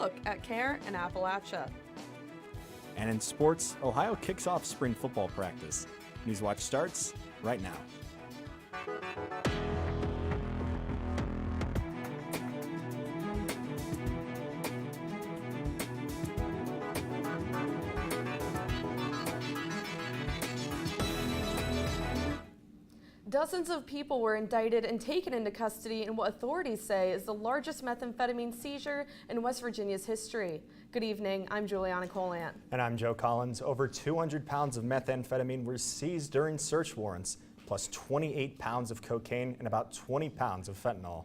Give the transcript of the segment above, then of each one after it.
Look at Care in Appalachia. And in sports, Ohio kicks off spring football practice. Newswatch starts right now. Dozens of people were indicted and taken into custody in what authorities say is the largest methamphetamine seizure in West Virginia's history. Good evening, I'm Juliana Colant. And I'm Joe Collins. Over 200 pounds of methamphetamine were seized during search warrants, plus 28 pounds of cocaine and about 20 pounds of fentanyl.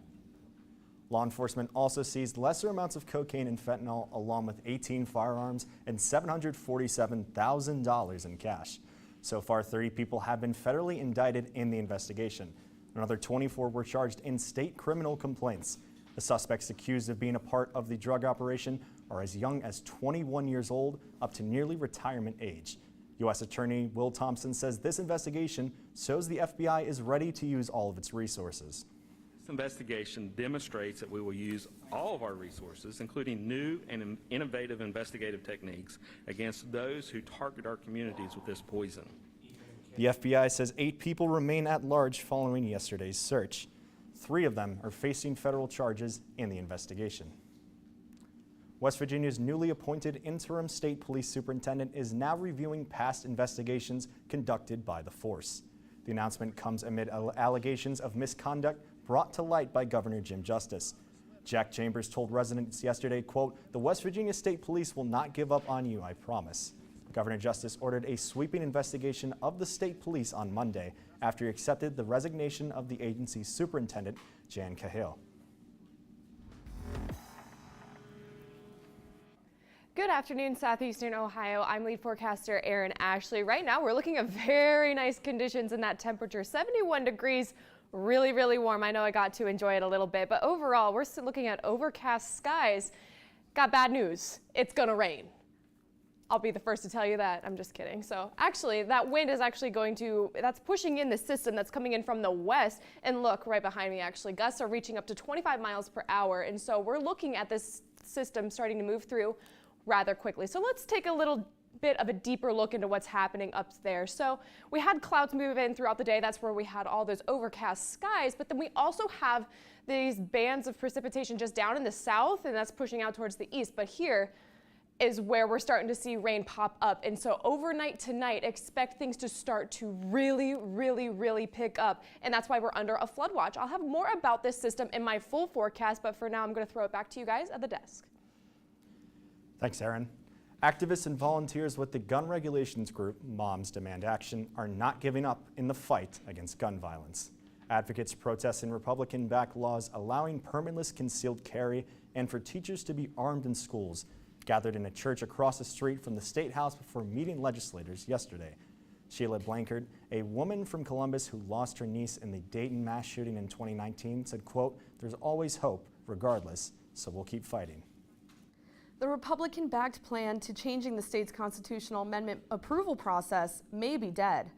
Law enforcement also seized lesser amounts of cocaine and fentanyl, along with 18 firearms and $747,000 in cash. So far, 30 people have been federally indicted in the investigation. Another 24 were charged in state criminal complaints. The suspects accused of being a part of the drug operation are as young as 21 years old up to nearly retirement age. U.S. Attorney Will Thompson says this investigation shows the FBI is ready to use all of its resources. This investigation demonstrates that we will use all of our resources, including new and innovative investigative techniques, against those who target our communities with this poison. The FBI says 8 people remain at large following yesterday's search. 3 of them are facing federal charges in the investigation. West Virginia's newly appointed interim state police superintendent is now reviewing past investigations conducted by the force. The announcement comes amid allegations of misconduct brought to light by Governor Jim Justice. Jack Chambers told residents yesterday, quote, "The West Virginia State Police will not give up on you, I promise." Governor Justice ordered a sweeping investigation of the state police on Monday after he accepted the resignation of the agency's superintendent, Jan Cahill. Good afternoon, Southeastern Ohio. I'm lead forecaster Erin Ashley. Right now, we're looking at very nice conditions in that temperature, 71 degrees. Really, really warm. I know I got to enjoy it a little bit, but overall, we're still looking at overcast skies. Got bad news. It's gonna rain. I'll be the first to tell you that. I'm just kidding. So actually, that wind is actually that's pushing in the system that's coming in from the west. And look, right behind me, actually, gusts are reaching up to 25 miles per hour. And so we're looking at this system starting to move through rather quickly. So let's take a little bit of a deeper look into what's happening up there. So we had clouds move in throughout the day. That's where we had all those overcast skies, but then we also have these bands of precipitation just down in the south, and that's pushing out towards the east. But here is where we're starting to see rain pop up. And so overnight tonight, expect things to start to really, really, really pick up. And that's why we're under a flood watch. I'll have more about this system in my full forecast, but for now, I'm going to throw it back to you guys at the desk. Thanks, Erin. Activists and volunteers with the gun regulations group Moms Demand Action are not giving up in the fight against gun violence. Advocates protesting Republican-backed laws allowing permitless concealed carry and for teachers to be armed in schools gathered in a church across the street from the State House before meeting legislators yesterday. Sheila Blankard, a woman from Columbus who lost her niece in the Dayton mass shooting in 2019, said, quote, "There's always hope, regardless, so we'll keep fighting." The Republican-backed plan to changing the state's constitutional amendment approval process may be dead.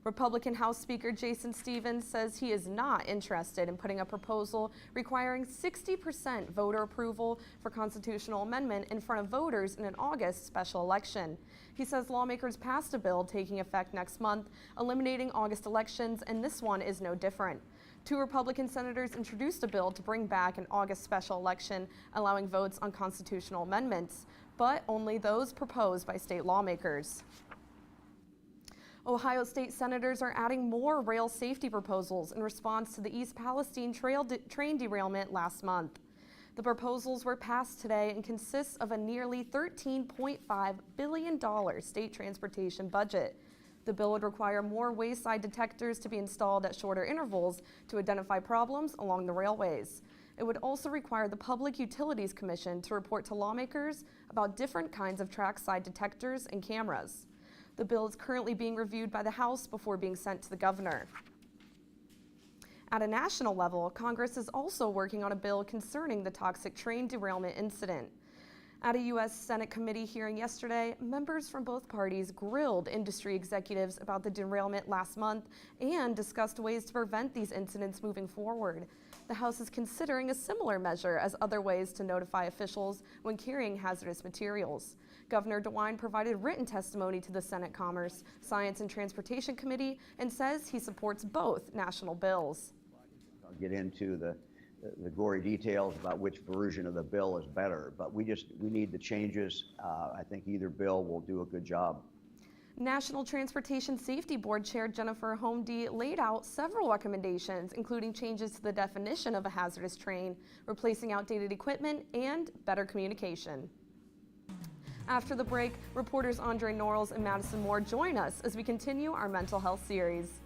Republican House Speaker Jason Stephens says he is not interested in putting a proposal requiring 60% voter approval for constitutional amendment in front of voters in an August special election. He says lawmakers passed a bill taking effect next month, eliminating August elections, and this one is no different. 2 Republican senators introduced a bill to bring back an August special election, allowing votes on constitutional amendments, but only those proposed by state lawmakers. Ohio state senators are adding more rail safety proposals in response to the East Palestine train derailment last month. The proposals were passed today and consist of a nearly $13.5 billion state transportation budget. The bill would require more wayside detectors to be installed at shorter intervals to identify problems along the railways. It would also require the Public Utilities Commission to report to lawmakers about different kinds of trackside detectors and cameras. The bill is currently being reviewed by the House before being sent to the governor. At a national level, Congress is also working on a bill concerning the toxic train derailment incident. At a U.S. Senate committee hearing yesterday, members from both parties grilled industry executives about the derailment last month and discussed ways to prevent these incidents moving forward. The House is considering a similar measure as other ways to notify officials when carrying hazardous materials. Governor DeWine provided written testimony to the Senate Commerce, Science and Transportation Committee and says he supports both national bills. I'll get into the gory details about which version of the bill is better, but we need the changes. I think either bill will do a good job. National Transportation Safety Board Chair Jennifer Homedy laid out several recommendations, including changes to the definition of a hazardous train, replacing outdated equipment, and better communication. After the break, reporters Andre Norrells and Madison Moore join us as we continue our mental health series.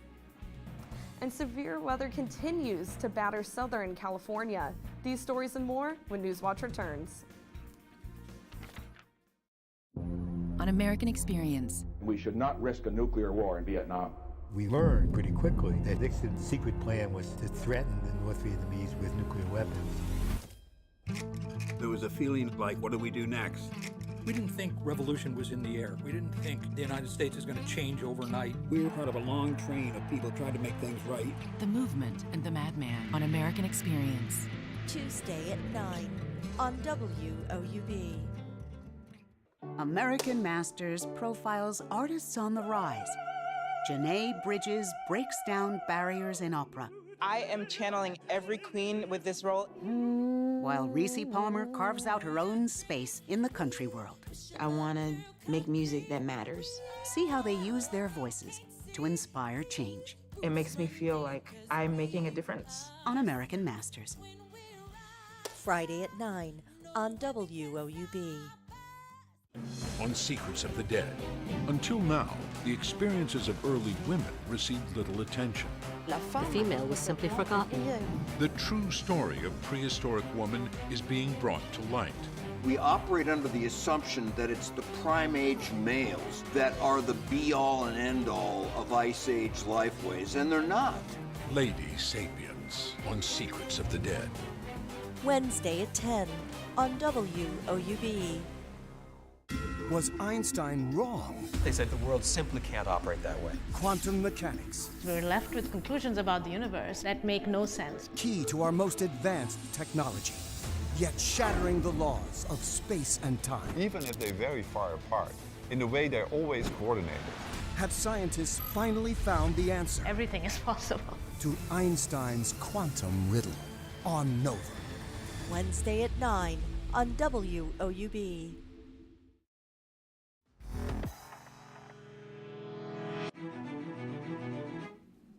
And severe weather continues to batter Southern California. These stories and more when Newswatch returns. On American Experience. We should not risk a nuclear war in Vietnam. We learned pretty quickly that Nixon's secret plan was to threaten the North Vietnamese with nuclear weapons. There was a feeling like, what do we do next? We didn't think revolution was in the air. We didn't think the United States is going to change overnight. We were part of a long train of people trying to make things right. The Movement and the Madman on American Experience. Tuesday at 9 on WOUB. American Masters profiles artists on the rise. Janae Bridges breaks down barriers in opera. I am channeling every queen with this role. While Reese Palmer carves out her own space in the country world. I want to make music that matters. See how they use their voices to inspire change. It makes me feel like I'm making a difference. On American Masters. Friday at 9 on WOUB. On Secrets of the Dead. Until now, the experiences of early women received little attention. The female was simply forgotten. The true story of prehistoric woman is being brought to light. We operate under the assumption that it's the prime age males that are the be-all and end-all of Ice Age lifeways, and they're not. Lady Sapiens on Secrets of the Dead. Wednesday at 10 on WOUB. Was Einstein wrong? They said the world simply can't operate that way. Quantum mechanics. We're left with conclusions about the universe that make no sense. Key to our most advanced technology, yet shattering the laws of space and time. Even if they're very far apart, in a way they're always coordinated. Have scientists finally found the answer? Everything is possible. To Einstein's quantum riddle on Nova. Wednesday at 9 on WOUB.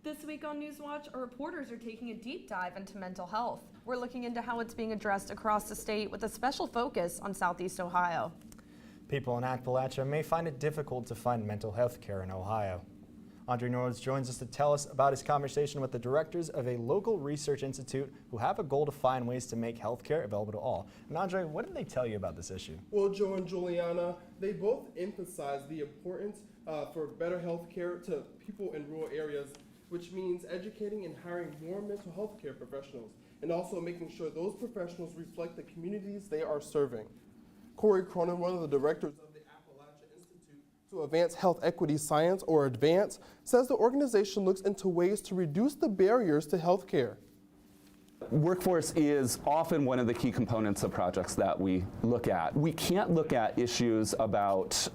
This week on Newswatch, our reporters are taking a deep dive into mental health. We're looking into how it's being addressed across the state with a special focus on Southeast Ohio. People in Appalachia may find it difficult to find mental health care in Ohio. Andre Norrells joins us to tell us about his conversation with the directors of a local research institute who have a goal to find ways to make health care available to all. And Andre, what did they tell you about this issue? Well, Joe and Juliana, they both emphasize the importance for better health care to people in rural areas, which means educating and hiring more mental health care professionals, and also making sure those professionals reflect the communities they are serving. Corey Cronin, one of the directors of the Appalachia Institute to Advance Health Equity Science, or ADVANCE, says the organization looks into ways to reduce the barriers to health care. Workforce is often one of the key components of projects that we look at. We can't look at issues about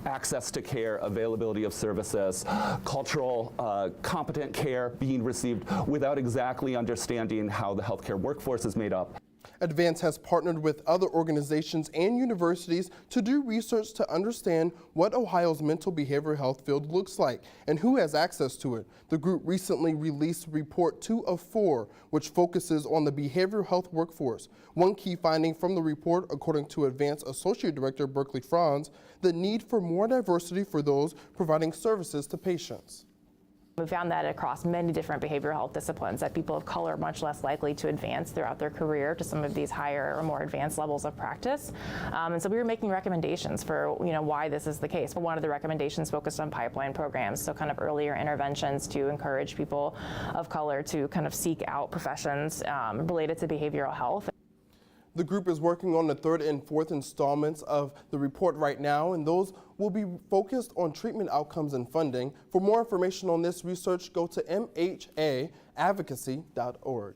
access to care, availability of services, cultural, competent care being received without exactly understanding how the healthcare workforce is made up. ADVANCE has partnered with other organizations and universities to do research to understand what Ohio's mental behavioral health field looks like and who has access to it. The group recently released Report 2 of 4, which focuses on the behavioral health workforce. One key finding from the report, according to ADVANCE Associate Director Berkeley Franz, the need for more diversity for those providing services to patients. We found that across many different behavioral health disciplines that people of color are much less likely to advance throughout their career to some of these higher or more advanced levels of practice. And so we were making recommendations for why this is the case. One of the recommendations focused on pipeline programs, so kind of earlier interventions to encourage people of color to kind of seek out professions related to behavioral health. The group is working on the 3rd and 4th installments of the report right now, and those will be focused on treatment outcomes and funding. For more information on this research, go to mhaadvocacy.org.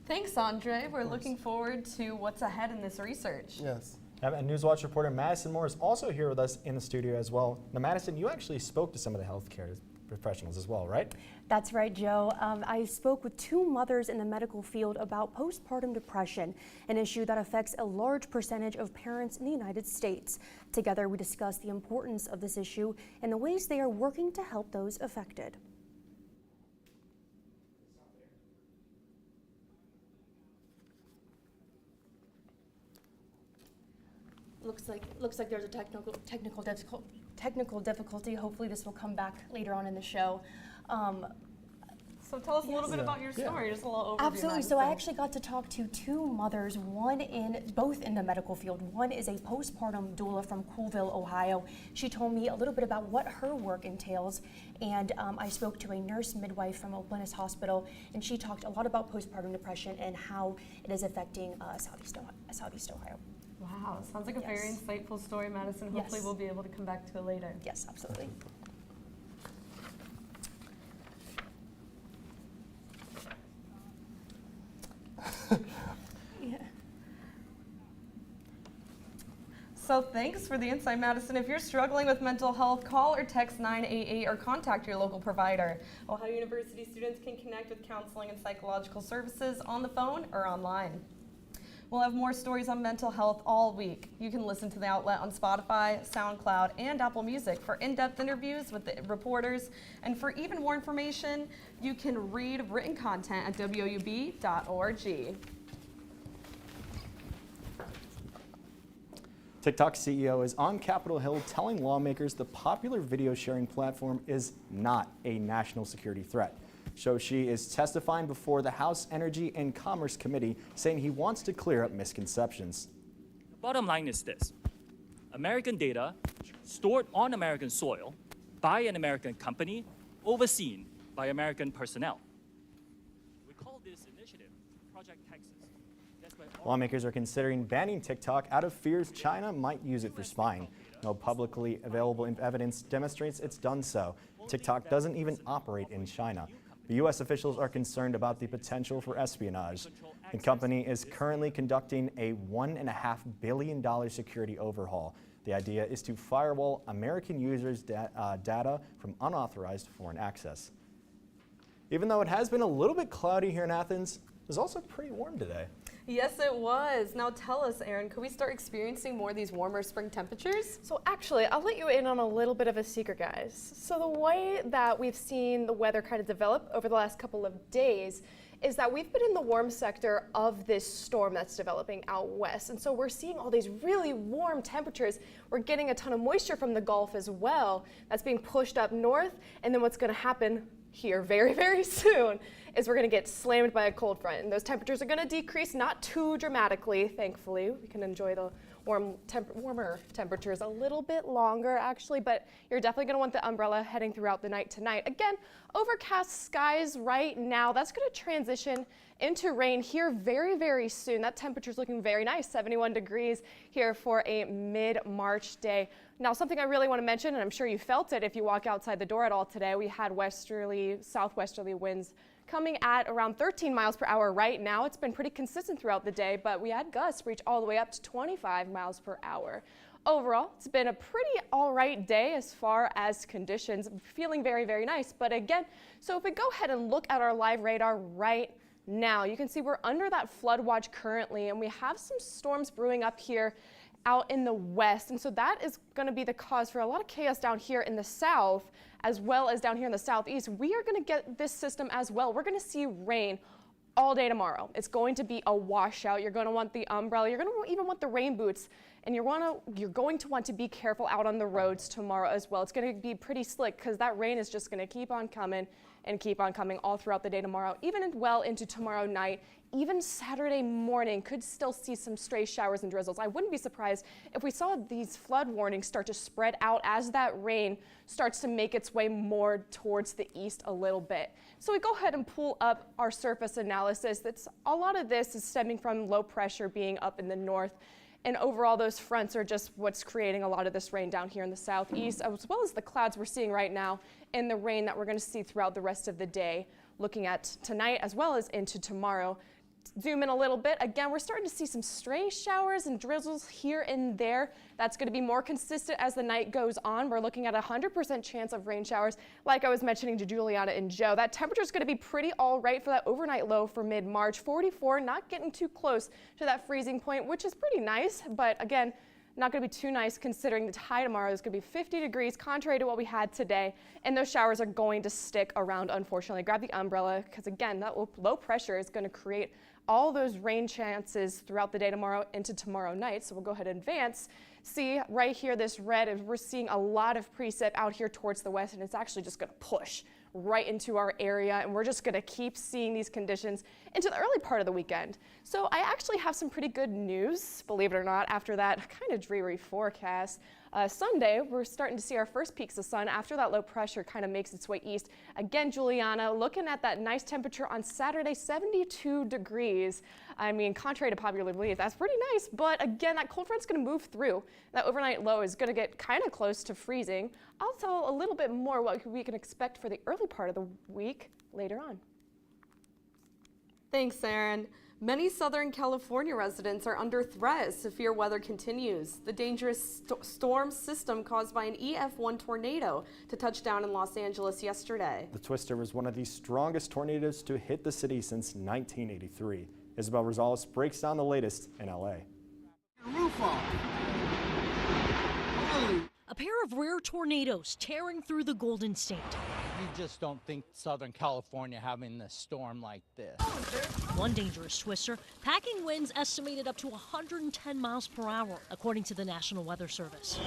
Thanks, Andre. We're looking forward to what's ahead in this research. Yes. And Newswatch reporter Madison Moore is also here with us in the studio as well. Now, Madison, you actually spoke to some of the healthcare professionals as well, right? That's right, Joe. I spoke with 2 mothers in the medical field about postpartum depression, an issue that affects a large percentage of parents in the United States. Together, we discussed the importance of this issue and the ways they are working to help those affected. Looks like there's a technical difficulty. Hopefully this will come back later on in the show. So tell us a little bit about your story, just a little overview. Absolutely. So I actually got to talk to 2 mothers, both in the medical field. One is a postpartum doula from Coolville, Ohio. She told me a little bit about what her work entails, and I spoke to a nurse midwife from Oakland Hospital, and she talked a lot about postpartum depression and how it is affecting Southeast Ohio. Wow, sounds like a very insightful story, Madison. Hopefully we'll be able to come back to it later. Yes, absolutely. So thanks for the insight, Madison. If you're struggling with mental health, call or text 988 or contact your local provider. Ohio University students can connect with counseling and psychological services on the phone or online. We'll have more stories on mental health all week. You can listen to the outlet on Spotify, SoundCloud, and Apple Music for in-depth interviews with the reporters. And for even more information, you can read written content at woub.org. TikTok's CEO is on Capitol Hill telling lawmakers the popular video sharing platform is not a national security threat. Shoshi is testifying before the House Energy and Commerce Committee, saying he wants to clear up misconceptions. The bottom line is this: American data stored on American soil by an American company, overseen by American personnel. We call this initiative Project Texas. Lawmakers are considering banning TikTok out of fears China might use it for spying. No publicly available evidence demonstrates it's done so. TikTok doesn't even operate in China. The U.S. officials are concerned about the potential for espionage. The company is currently conducting a $1.5 billion security overhaul. The idea is to firewall American users' data from unauthorized foreign access. Even though it has been a little bit cloudy here in Athens, it was also pretty warm today. Yes, it was. Now tell us, Erin, could we start experiencing more of these warmer spring temperatures? So actually, I'll let you in on a little bit of a secret, guys. So the way that we've seen the weather kind of develop over the last couple of days is that we've been in the warm sector of this storm that's developing out west. And so we're seeing all these really warm temperatures. We're getting a ton of moisture from the Gulf as well. That's being pushed up north. And then what's going to happen here very, very soon is we're going to get slammed by a cold front. And those temperatures are going to decrease, not too dramatically, thankfully. We can enjoy the warmer temperatures a little bit longer, actually, but you're definitely going to want the umbrella heading throughout the night tonight. Again, overcast skies right now. That's going to transition into rain here very, very soon. That temperature's looking very nice, 71 degrees here for a mid-March day. Now, something I really want to mention, and I'm sure you felt it if you walk outside the door at all today, we had southwesterly winds coming at around 13 miles per hour right now. It's been pretty consistent throughout the day, but we had gusts reach all the way up to 25 miles per hour. Overall, it's been a pretty all right day as far as conditions, feeling very, very nice. But again, so if we go ahead and look at our live radar right now, you can see we're under that flood watch currently, and we have some storms brewing up here out in the west. And so that is going to be the cause for a lot of chaos down here in the south, as well as down here in the southeast. We are going to get this system as well. We're going to see rain all day tomorrow. It's going to be a washout. You're going to want the umbrella. You're going to even want the rain boots. And you're going to want to be careful out on the roads tomorrow as well. It's going to be pretty slick because that rain is just going to keep on coming and keep on coming all throughout the day tomorrow, even well into tomorrow night. Even Saturday morning could still see some stray showers and drizzles. I wouldn't be surprised if we saw these flood warnings start to spread out as that rain starts to make its way more towards the east a little bit. So we go ahead and pull up our surface analysis. A lot of this is stemming from low pressure being up in the north. And overall, those fronts are just what's creating a lot of this rain down here in the southeast, as well as the clouds we're seeing right now and the rain that we're going to see throughout the rest of the day, looking at tonight as well as into tomorrow. zoom in a little bit, again, we're starting to see some stray showers and drizzles here and there. That's going to be more consistent as the night goes on. We're looking at a 100% chance of rain showers, like I was mentioning to Juliana and Joe. That temperature is going to be pretty all right for that overnight low for mid-March. 44, not getting too close to that freezing point, which is pretty nice, but again, not going to be too nice considering the high tomorrow is going to be 50 degrees, contrary to what we had today, and those showers are going to stick around, unfortunately. Grab the umbrella, because again, that low pressure is going to create all those rain chances throughout the day tomorrow into tomorrow night. So we'll go ahead and advance. See right here, this red, we're seeing a lot of precip out here towards the west, and it's actually just going to push right into our area, and we're just going to keep seeing these conditions into the early part of the weekend. So I actually have some pretty good news, believe it or not, after that kind of dreary forecast. Sunday, we're starting to see our first peaks of sun after that low pressure kind of makes its way east. Again, Juliana, looking at that nice temperature on Saturday, 72 degrees. I mean, contrary to popular belief, that's pretty nice, but again, that cold front's going to move through. That overnight low is going to get kind of close to freezing. I'll tell a little bit more what we can expect for the early part of the week later on. Thanks, Erin. Many Southern California residents are under threat as severe weather continues. The dangerous storm system caused by an EF1 tornado to touch down in Los Angeles yesterday. The twister was one of the strongest tornadoes to hit the city since 1983. Isabel Rosales breaks down the latest in LA. Roof off. A pair of rare tornadoes tearing through the Golden State. You just don't think Southern California having a storm like this. One dangerous twister, packing winds estimated up to 110 miles per hour, according to the National Weather Service.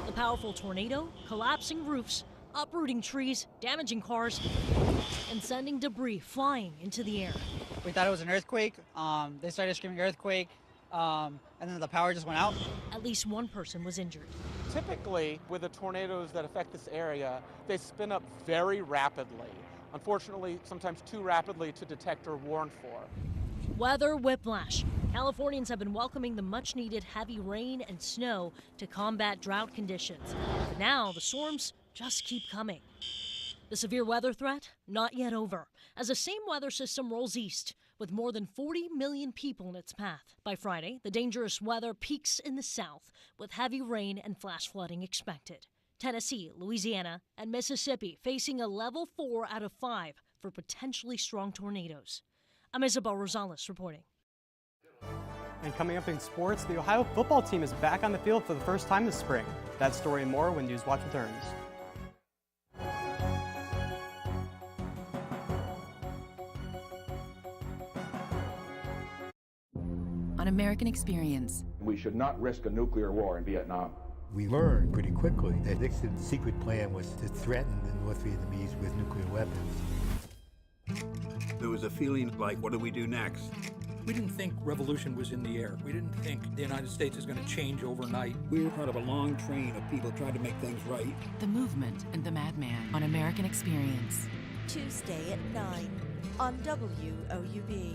The powerful tornado, collapsing roofs, uprooting trees, damaging cars, and sending debris flying into the air. We thought it was an earthquake. They started screaming earthquake, and then the power just went out. At least one person was injured. Typically, with the tornadoes that affect this area, they spin up very rapidly. Unfortunately, sometimes too rapidly to detect or warn for. Weather whiplash. Californians have been welcoming the much-needed heavy rain and snow to combat drought conditions. But now the storms just keep coming. The severe weather threat, not yet over, as the same weather system rolls east, with more than 40 million people in its path. By Friday, the dangerous weather peaks in the south, with heavy rain and flash flooding expected. Tennessee, Louisiana, and Mississippi facing a level 4 out of 5 for potentially strong tornadoes. I'm Isabel Rosales reporting. And coming up in sports, the Ohio football team is back on the field for the first time this spring. That story and more when Newswatch returns. On American Experience. We should not risk a nuclear war in Vietnam. We learned pretty quickly that Nixon's secret plan was to threaten the North Vietnamese with nuclear weapons. There was a feeling like, what do we do next? We didn't think revolution was in the air. We didn't think the United States is going to change overnight. We were part of a long train of people trying to make things right. The Movement and the Madman on American Experience. Tuesday at 9 on WOUB.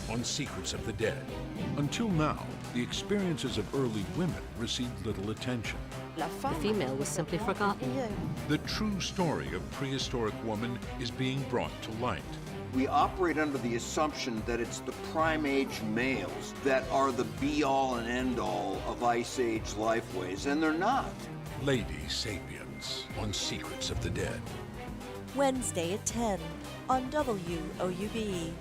On Secrets of the Dead. Until now, the experiences of early women received little attention. The female was simply forgotten. The true story of prehistoric woman is being brought to light. We operate under the assumption that it's the prime age males that are the be-all and end-all of Ice Age lifeways, and they're not. Lady Sapiens on Secrets of the Dead. Wednesday at 10 on WOUB.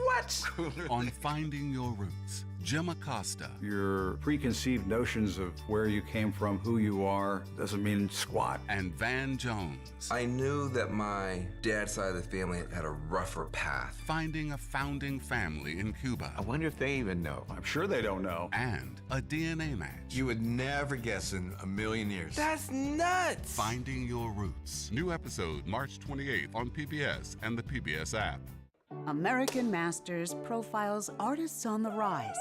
What? On Finding Your Roots, Jim Acosta. Your preconceived notions of where you came from, who you are, doesn't mean squat. And Van Jones. I knew that my dad's side of the family had a rougher path. Finding a founding family in Cuba. I wonder if they even know. I'm sure they don't know. And a DNA match. You would never guess in a million years. That's nuts! Finding Your Roots. New episode March 28th on PBS and the PBS app. American Masters profiles artists on the rise.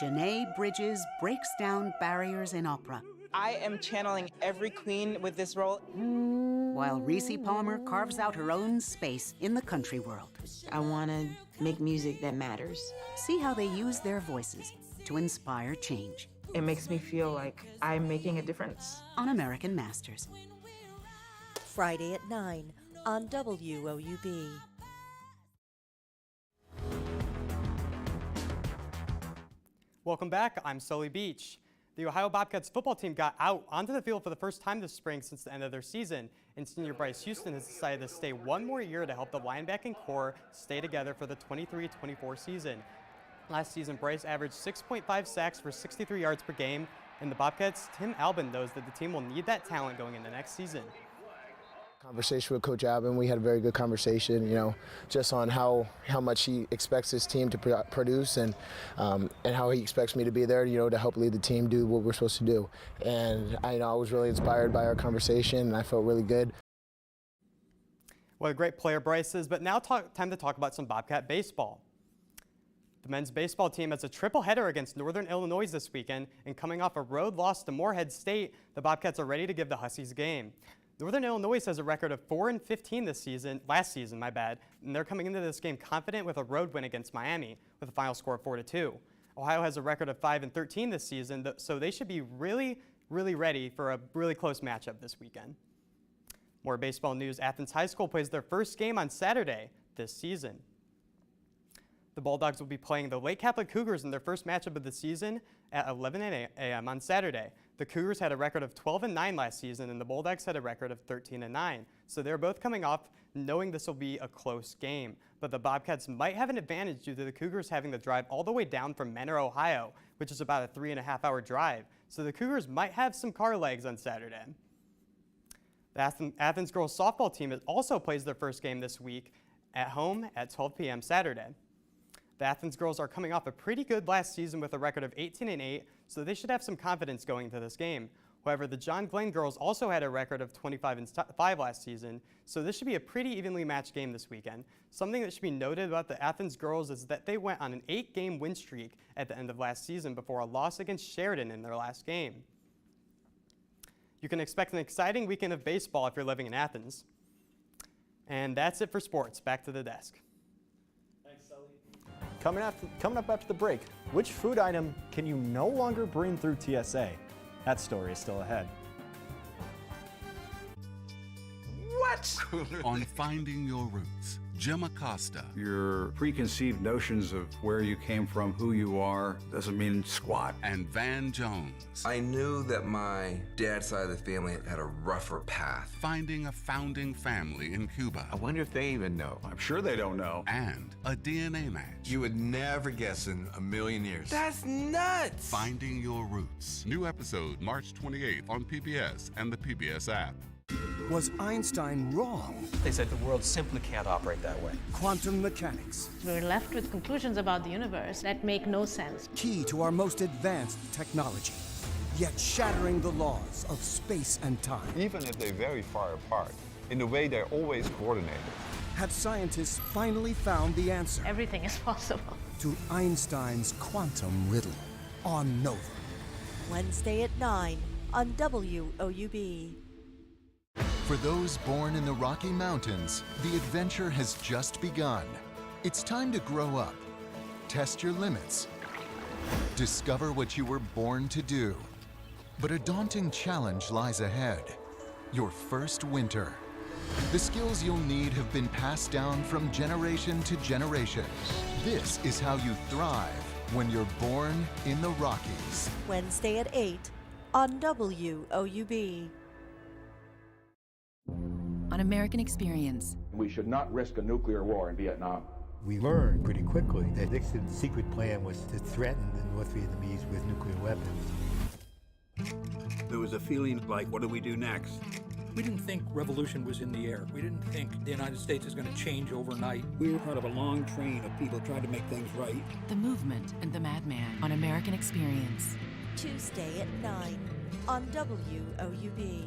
Janae Bridges breaks down barriers in opera. I am channeling every queen with this role. While Reese Palmer carves out her own space in the country world. I want to make music that matters. See how they use their voices to inspire change. It makes me feel like I'm making a difference. On American Masters. Friday at 9 on WOUB. Welcome back, I'm Sully Beach. The Ohio Bobcats football team got out onto the field for the first time this spring since the end of their season, and senior Bryce Houston has decided to stay one more year to help the linebacking core stay together for the 23-24 season. Last season, Bryce averaged 6.5 sacks for 63 yards per game, and the Bobcats' Tim Albin knows that the team will need that talent going into next season. Conversation with Coach Albin, we had a very good conversation, just on how much he expects his team to produce and how he expects me to be there, to help lead the team do what we're supposed to do. And I was really inspired by our conversation, and I felt really good. What a great player Bryce is, but now time to talk about some Bobcat baseball. The men's baseball team has a triple header against Northern Illinois this weekend, and coming off a road loss to Moorhead State, the Bobcats are ready to give the Huskies a game. Northern Illinois has a record of 4-15 last season, and they're coming into this game confident with a road win against Miami with a final score of 4-2. Ohio has a record of 5-13 this season, so they should be really, really ready for a really close matchup this weekend. More baseball news, Athens High School plays their first game on Saturday this season. The Bulldogs will be playing the Lake Catholic Cougars in their first matchup of the season at 11 a.m. on Saturday. The Cougars had a record of 12-9 last season, and the Bulldogs had a record of 13-9. So they're both coming off knowing this will be a close game. But the Bobcats might have an advantage due to the Cougars having to drive all the way down from Mentor, Ohio, which is about a 3.5-hour drive. So the Cougars might have some car legs on Saturday. The Athens girls softball team also plays their first game this week at home at 12 p.m. Saturday. The Athens girls are coming off a pretty good last season with a record of 18-8, so they should have some confidence going into this game. However, the John Glenn girls also had a record of 25-5 last season, so this should be a pretty evenly matched game this weekend. Something that should be noted about the Athens girls is that they went on an 8-game win streak at the end of last season before a loss against Sheridan in their last game. You can expect an exciting weekend of baseball if you're living in Athens. And that's it for sports. Back to the desk. Coming up after the break, which food item can you no longer bring through TSA? That story is still ahead. What? On Finding Your Roots, Jim Acosta. Your preconceived notions of where you came from, who you are, doesn't mean squat. And Van Jones. I knew that my dad's side of the family had a rougher path. Finding a founding family in Cuba. I wonder if they even know. I'm sure they don't know. And a DNA match. You would never guess in a million years. That's nuts! Finding Your Roots. New episode March 28th on PBS and the PBS app. Was Einstein wrong? They said the world simply can't operate that way. Quantum mechanics. We're left with conclusions about the universe that make no sense. Key to our most advanced technology, yet shattering the laws of space and time. Even if they're very far apart, in a way they're always coordinated. Have scientists finally found the answer? Everything is possible. To Einstein's quantum riddle on Nova. Wednesday at 9 on WOUB. For those born in the Rocky Mountains, the adventure has just begun. It's time to grow up, test your limits, discover what you were born to do. But a daunting challenge lies ahead. Your first winter. The skills you'll need have been passed down from generation to generation. This is how you thrive when you're born in the Rockies. Wednesday at 8 on WOUB. On American Experience. We should not risk a nuclear war in Vietnam. We learned pretty quickly that Nixon's secret plan was to threaten the North Vietnamese with nuclear weapons. There was a feeling like, what do we do next? We didn't think revolution was in the air. We didn't think the United States is going to change overnight. We were part of a long train of people trying to make things right. The Movement and the Madman on American Experience. Tuesday at 9 on WOUB.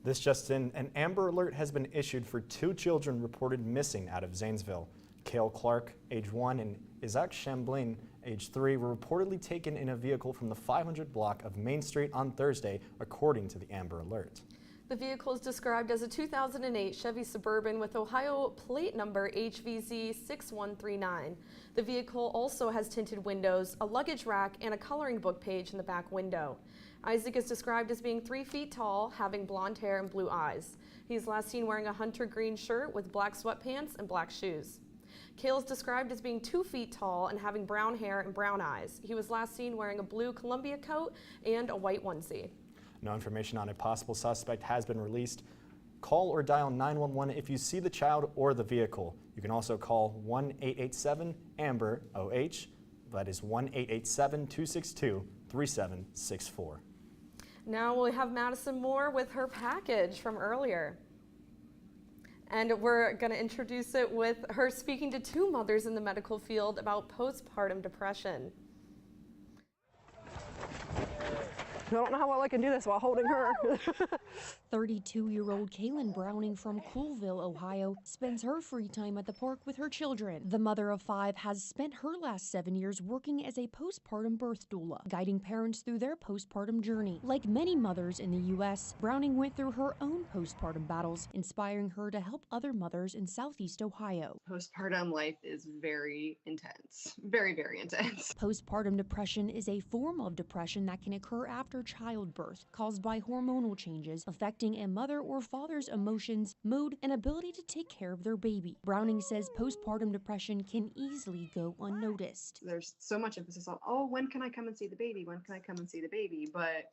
This just in, an Amber Alert has been issued for 2 children reported missing out of Zanesville. Cale Clark, age 1, and Isaac Chamblin, age 3, were reportedly taken in a vehicle from the 500 block of Main Street on Thursday, according to the Amber Alert. The vehicle is described as a 2008 Chevy Suburban with Ohio plate number HVZ6139. The vehicle also has tinted windows, a luggage rack, and a coloring book page in the back window. Isaac is described as being 3 feet tall, having blonde hair and blue eyes. He's last seen wearing a hunter green shirt with black sweatpants and black shoes. Kale is described as being 2 feet tall and having brown hair and brown eyes. He was last seen wearing a blue Columbia coat and a white onesie. No information on a possible suspect has been released. Call or dial 911 if you see the child or the vehicle. You can also call 1-887-AMBER-OH. That is 1-887-262-3764. Now we have Madison Moore with her package from earlier. And we're going to introduce it with her speaking to 2 mothers in the medical field about postpartum depression. I don't know how well I can do this while holding her. 32-year-old Kaylin Browning from Coolville, Ohio, spends her free time at the park with her children. The mother of 5 has spent her last 7 years working as a postpartum birth doula, guiding parents through their postpartum journey. Like many mothers in the U.S., Browning went through her own postpartum battles, inspiring her to help other mothers in Southeast Ohio. Postpartum life is very intense, very, very intense. Postpartum depression is a form of depression that can occur after childbirth, caused by hormonal changes affecting a mother or father's emotions, mood, and ability to take care of their baby. Browning says postpartum depression can easily go unnoticed. There's so much emphasis on, oh, when can I come and see the baby? When can I come and see the baby? But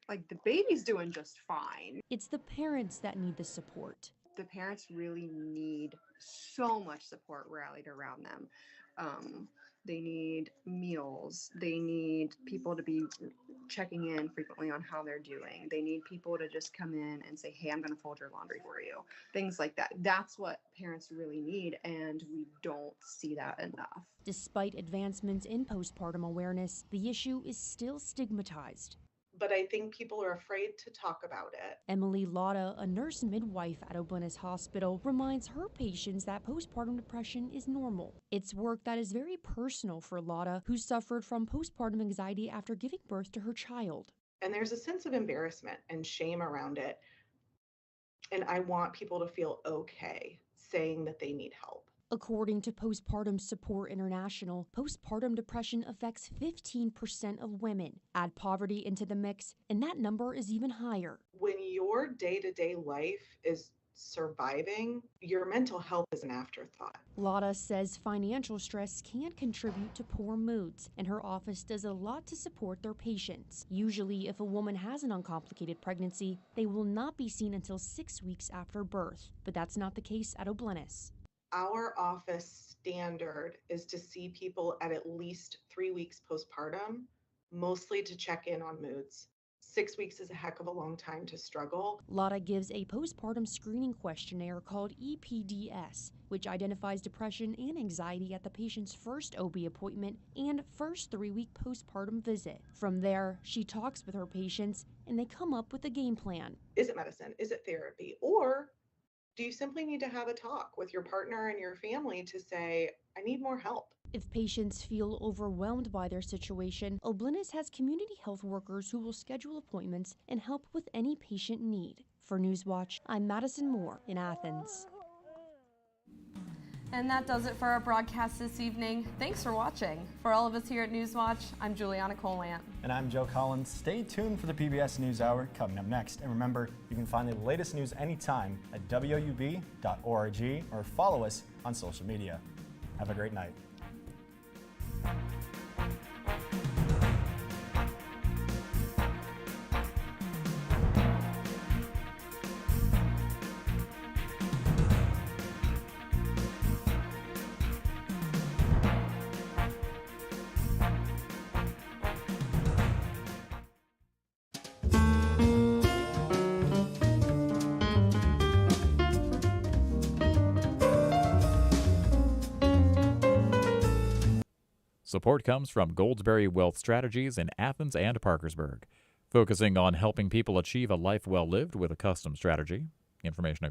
like, the baby's doing just fine. It's the parents that need the support. The parents really need so much support rallied around them. They need meals. They need people to be checking in frequently on how they're doing. They need people to just come in and say, hey, I'm going to fold your laundry for you. Things like that. That's what parents really need, and we don't see that enough. Despite advancements in postpartum awareness, the issue is still stigmatized. But I think people are afraid to talk about it. Emily Lotta, a nurse midwife at Obleness Hospital, reminds her patients that postpartum depression is normal. It's work that is very personal for Lotta, who suffered from postpartum anxiety after giving birth to her child. And there's a sense of embarrassment and shame around it. And I want people to feel okay saying that they need help. According to Postpartum Support International, postpartum depression affects 15% of women. Add poverty into the mix, and that number is even higher. When your day-to-day life is surviving, your mental health is an afterthought. Lotta says financial stress can contribute to poor moods, and her office does a lot to support their patients. Usually, if a woman has an uncomplicated pregnancy, they will not be seen until 6 weeks after birth. But that's not the case at Obleness. Our office standard is to see people at least 3 weeks postpartum, mostly to check in on moods. 6 weeks is a heck of a long time to struggle. Lotta gives a postpartum screening questionnaire called EPDS, which identifies depression and anxiety at the patient's first OB appointment and first 3-week postpartum visit. From there, she talks with her patients and they come up with a game plan. Is it medicine? Is it therapy? Or do you simply need to have a talk with your partner and your family to say, I need more help? If patients feel overwhelmed by their situation, Obleness has community health workers who will schedule appointments and help with any patient need. For Newswatch, I'm Madison Moore in Athens. And that does it for our broadcast this evening. Thanks for watching. For all of us here at Newswatch, I'm Juliana Colant. And I'm Joe Collins. Stay tuned for the PBS NewsHour coming up next. And remember, you can find the latest news anytime at WOUB.org or follow us on social media. Have a great night. Support comes from Goldsberry Wealth Strategies in Athens and Parkersburg, focusing on helping people achieve a life well lived with a custom strategy. Information at